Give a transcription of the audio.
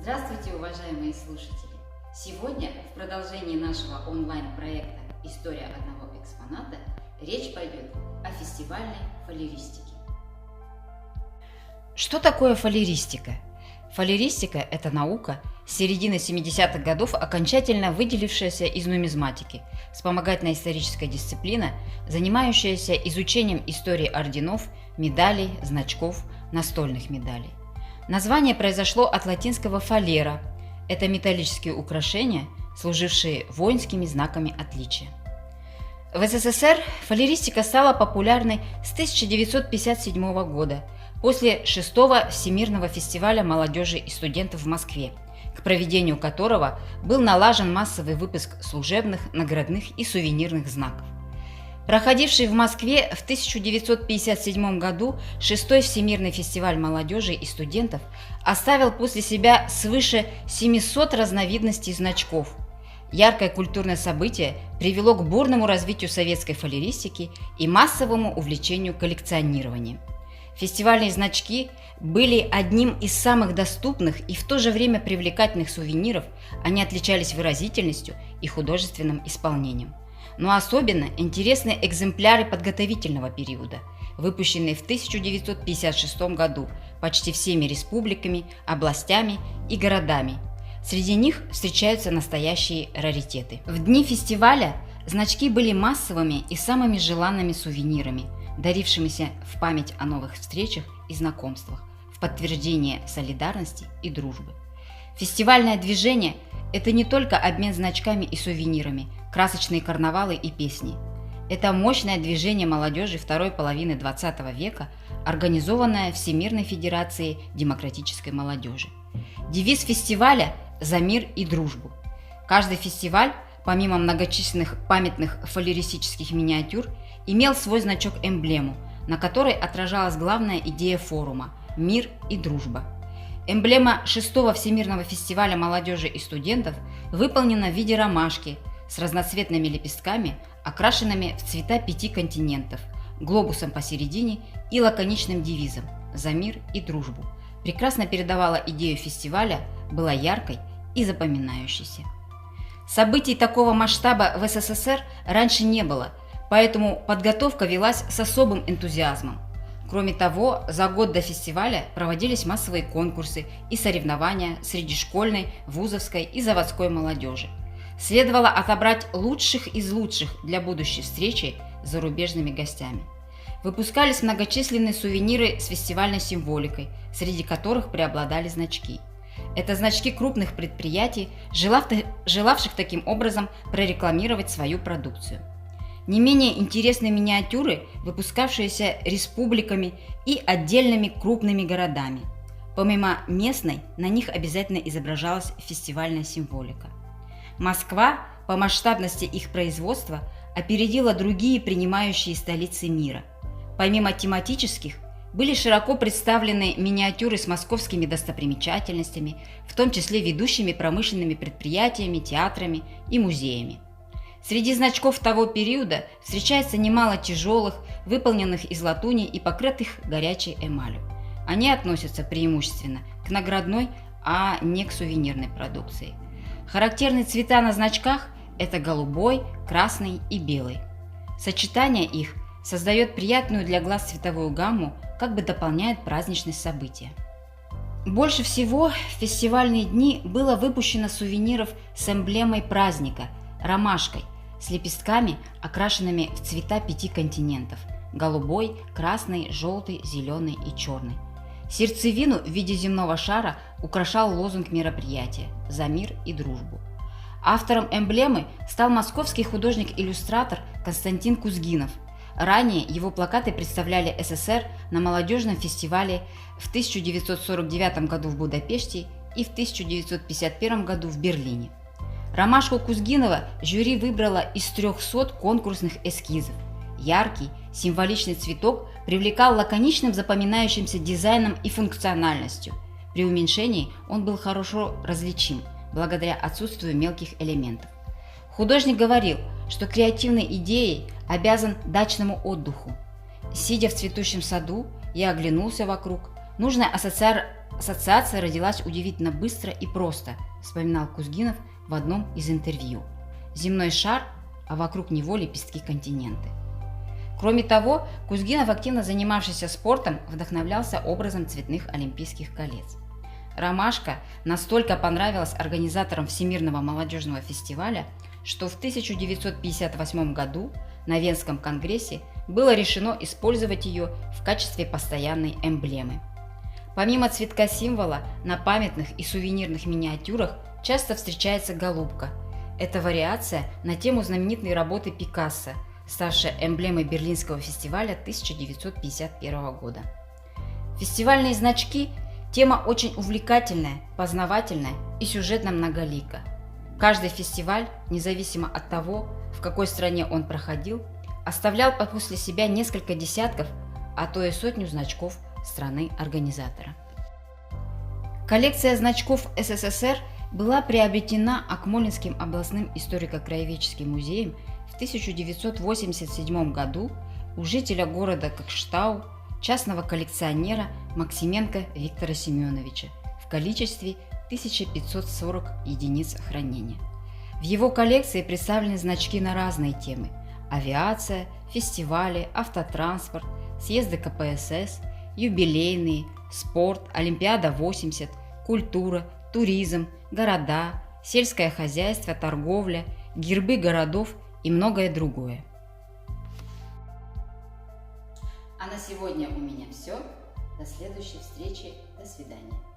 Здравствуйте, уважаемые слушатели! Сегодня в продолжении нашего онлайн-проекта «История одного экспоната» речь пойдет о фестивальной фалеристике. Что такое фалеристика? Фалеристика – это наука, с середины 70-х годов окончательно выделившаяся из нумизматики, вспомогательная историческая дисциплина, занимающаяся изучением истории орденов, медалей, значков, настольных медалей. Название произошло от латинского «фалера» – это металлические украшения, служившие воинскими знаками отличия. В СССР фалеристика стала популярной с 1957 года, после 6-го Всемирного фестиваля молодежи и студентов в Москве, к проведению которого был налажен массовый выпуск служебных, наградных и сувенирных знаков. Проходивший в Москве в 1957 году 6-й Всемирный фестиваль молодежи и студентов оставил после себя свыше 700 разновидностей значков. Яркое культурное событие привело к бурному развитию советской фалеристики и массовому увлечению коллекционированием. Фестивальные значки были одним из самых доступных и в то же время привлекательных сувениров, они отличались выразительностью и художественным исполнением. Но особенно интересны экземпляры подготовительного периода, выпущенные в 1956 году почти всеми республиками, областями и городами. Среди них встречаются настоящие раритеты. В дни фестиваля значки были массовыми и самыми желанными сувенирами, дарившимися в память о новых встречах и знакомствах, в подтверждение солидарности и дружбы. Фестивальное движение – это не только обмен значками и сувенирами, красочные карнавалы и песни. Это мощное движение молодежи второй половины XX века, организованное Всемирной Федерацией демократической молодежи. Девиз фестиваля – «За мир и дружбу». Каждый фестиваль, помимо многочисленных памятных фалеристических миниатюр, имел свой значок-эмблему, на которой отражалась главная идея форума – мир и дружба. Эмблема 6-го Всемирного фестиваля молодежи и студентов выполнена в виде ромашки с разноцветными лепестками, окрашенными в цвета 5 континентов, глобусом посередине и лаконичным девизом «За мир и дружбу». Прекрасно передавала идею фестиваля, была яркой и запоминающейся. Событий такого масштаба в СССР раньше не было, поэтому подготовка велась с особым энтузиазмом. Кроме того, за год до фестиваля проводились массовые конкурсы и соревнования среди школьной, вузовской и заводской молодежи. Следовало отобрать лучших из лучших для будущей встречи с зарубежными гостями. Выпускались многочисленные сувениры с фестивальной символикой, среди которых преобладали значки. Это значки крупных предприятий, желавших таким образом прорекламировать свою продукцию. Не менее интересны миниатюры, выпускавшиеся республиками и отдельными крупными городами. Помимо местной, на них обязательно изображалась фестивальная символика. Москва по масштабности их производства опередила другие принимающие столицы мира. Помимо тематических, были широко представлены миниатюры с московскими достопримечательностями, в том числе ведущими промышленными предприятиями, театрами и музеями. Среди значков того периода встречается немало тяжелых, выполненных из латуни и покрытых горячей эмалью. Они относятся преимущественно к наградной, а не к сувенирной продукции. Характерные цвета на значках – это голубой, красный и белый. Сочетание их создает приятную для глаз цветовую гамму, как бы дополняет праздничность события. Больше всего в фестивальные дни было выпущено сувениров с эмблемой праздника – ромашкой, с лепестками, окрашенными в цвета 5 континентов – голубой, красный, желтый, зеленый и черный. Сердцевину в виде земного шара украшал лозунг мероприятия «За мир и дружбу». Автором эмблемы стал московский художник-иллюстратор Константин Кузгинов. Ранее его плакаты представляли СССР на молодежном фестивале в 1949 году в Будапеште и в 1951 году в Берлине. Ромашку Кузгинова жюри выбрало из 300 конкурсных эскизов. Яркий, символичный цветок привлекал лаконичным запоминающимся дизайном и функциональностью. При уменьшении он был хорошо различим, благодаря отсутствию мелких элементов. Художник говорил, что креативной идеей обязан дачному отдыху. Сидя в цветущем саду, я оглянулся вокруг. Нужная Ассоциация родилась удивительно быстро и просто, вспоминал Кузгинов в одном из интервью. Земной шар, а вокруг него лепестки континенты. Кроме того, Кузгинов, активно занимавшийся спортом, вдохновлялся образом цветных олимпийских колец. Ромашка настолько понравилась организаторам Всемирного молодежного фестиваля, что в 1958 году на Венском конгрессе было решено использовать ее в качестве постоянной эмблемы. Помимо цветка-символа, на памятных и сувенирных миниатюрах часто встречается голубка. Это вариация на тему знаменитой работы Пикассо, ставшая эмблемой Берлинского фестиваля 1951 года. Фестивальные значки – тема очень увлекательная, познавательная и сюжетно многолика. Каждый фестиваль, независимо от того, в какой стране он проходил, оставлял после себя несколько десятков, а то и сотню значков страны-организатора. Коллекция значков СССР была приобретена Акмолинским областным историко-краеведческим музеем в 1987 году у жителя города Кокштау, частного коллекционера Максименко Виктора Семеновича в количестве 1540 единиц хранения. В его коллекции представлены значки на разные темы – авиация, фестивали, автотранспорт, съезды КПСС, юбилейные, спорт, Олимпиада 80, культура, туризм, города, сельское хозяйство, торговля, гербы городов и многое другое. А на сегодня у меня все. До следующей встречи. До свидания.